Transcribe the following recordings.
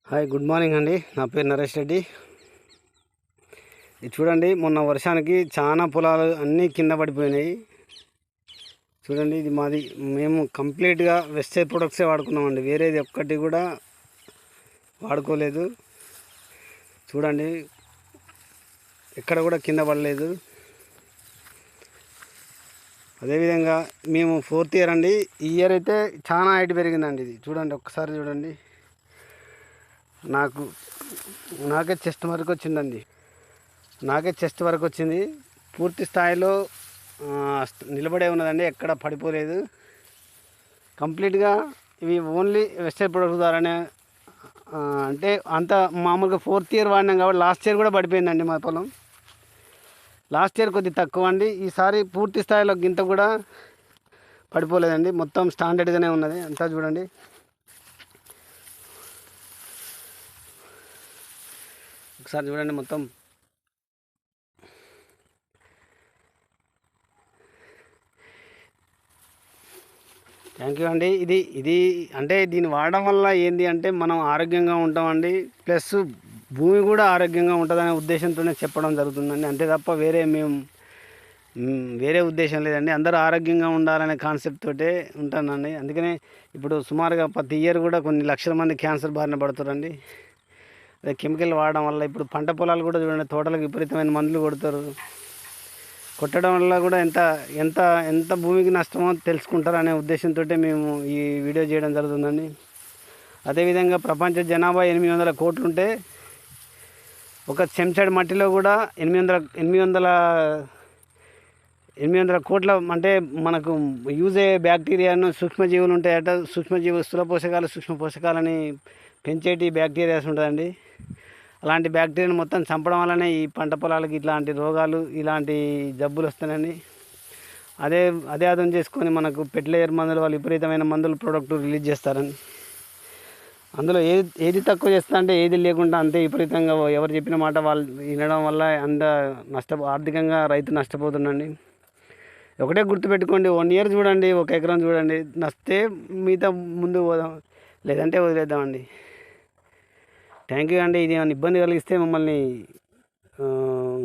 Hi, good morning అండి. నా పేరు నరేష్ రెడ్డి. ఇది చూడండి, మొన్న వర్షానికి చాలా పొలాలు అన్నీ కింద పడిపోయినాయి. చూడండి, ఇది మాది. మేము కంప్లీట్గా వెస్టేజ్ ప్రొడక్ట్సే వాడుకున్నామండి, వేరేది ఒక్కటి కూడా వాడుకోలేదు. చూడండి, ఎక్కడ కూడా కింద పడలేదు. అదేవిధంగా మేము 4th ఇయర్ అండి. ఈ ఇయర్ అయితే చాలా హైట్ పెరిగిందండి. ఇది చూడండి, ఒక్కసారి చూడండి. నాకే చెస్ట్ వరకు వచ్చిందండి. పూర్తి స్థాయిలో నిలబడే ఉన్నదండి, ఎక్కడ పడిపోలేదు. కంప్లీట్గా ఇవి ఓన్లీ వెస్టేజ్ ప్రొడక్ట్స్ ద్వారానే. అంటే అంత మామూలుగా 4th ఇయర్ వాడినాం కాబట్టి లాస్ట్ ఇయర్ కూడా పడిపోయిందండి మా పొలం. లాస్ట్ ఇయర్ కొద్దిగా తక్కువ అండి. ఈసారి పూర్తి స్థాయిలో గింత కూడా పడిపోలేదండి, మొత్తం స్టాండర్డ్గానే ఉన్నది అంతా. చూడండి, ఒకసారి చూడండి మొత్తం. థ్యాంక్ యూ అండి. ఇది అంటే దీన్ని వాడడం వల్ల ఏంటి అంటే మనం ఆరోగ్యంగా ఉంటామండి, ప్లస్ భూమి కూడా ఆరోగ్యంగా ఉంటుందనే ఉద్దేశంతోనే చెప్పడం జరుగుతుందండి. అంతే తప్ప వేరే ఉద్దేశం లేదండి. అందరూ ఆరోగ్యంగా ఉండాలనే కాన్సెప్ట్ తోటే ఉంటానండి. అందుకనే ఇప్పుడు సుమారుగా ప్రతి ఇయర్ కూడా కొన్ని లక్షల మంది క్యాన్సర్ బారిన పడుతారండి, అదే కెమికల్ వాడడం వల్ల. ఇప్పుడు పంట పొలాలు కూడా చూడండి, తోటలకు విపరీతమైన మందులు కొడతారు. కొట్టడం వల్ల కూడా ఎంత ఎంత ఎంత భూమికి నష్టమో తెలుసుకుంటారు అనే ఉద్దేశంతో మేము ఈ వీడియో చేయడం జరుగుతుందండి. అదేవిధంగా ప్రపంచ జనాభా 800 కోట్లు ఉంటే ఒక చెంచాడు మట్టిలో కూడా 800 కోట్ల అంటే మనకు యూజ్ అయ్యే బ్యాక్టీరియాను సూక్ష్మజీవులు ఉంటాయట. స్థూల పోషకాలు, సూక్ష్మ పోషకాలని పెంచేటి బ్యాక్టీరియాస్ ఉంటుందండి. అలాంటి బ్యాక్టీరియాను మొత్తం చంపడం వల్లనే ఈ పంట పొలాలకి ఇట్లాంటి రోగాలు, ఇలాంటి జబ్బులు వస్తాయండి. అదే అర్థం చేసుకొని మనకు ఫెర్టిలైజర్ మందులు, వాళ్ళు విపరీతమైన మందులు ప్రోడక్ట్ రిలీజ్ చేస్తారండి. అందులో ఏది తక్కువ చేస్తా అంటే ఏది లేకుండా అంతే విపరీతంగా ఎవరు చెప్పిన మాట వాళ్ళు వినడం వల్ల ఆర్థికంగా రైతు నష్టపోతుండండి. ఒకటే గుర్తుపెట్టుకోండి, 1 ఇయర్ చూడండి, 1 ఎకరం చూడండి, నచ్చితే మిగతా ముందు పోదాం, లేదంటే వదిలేద్దామండి. థ్యాంక్ యూ అండి. ఇది ఏమైనా ఇబ్బంది కలిగిస్తే మమ్మల్ని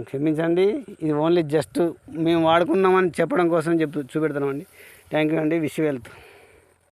క్షమించండి. ఇది ఓన్లీ జస్ట్ మేము వాడుకున్నామని చెప్పడం కోసం చూపెడుతున్నామండి. థ్యాంక్ యూ అండి. Wish you wealth.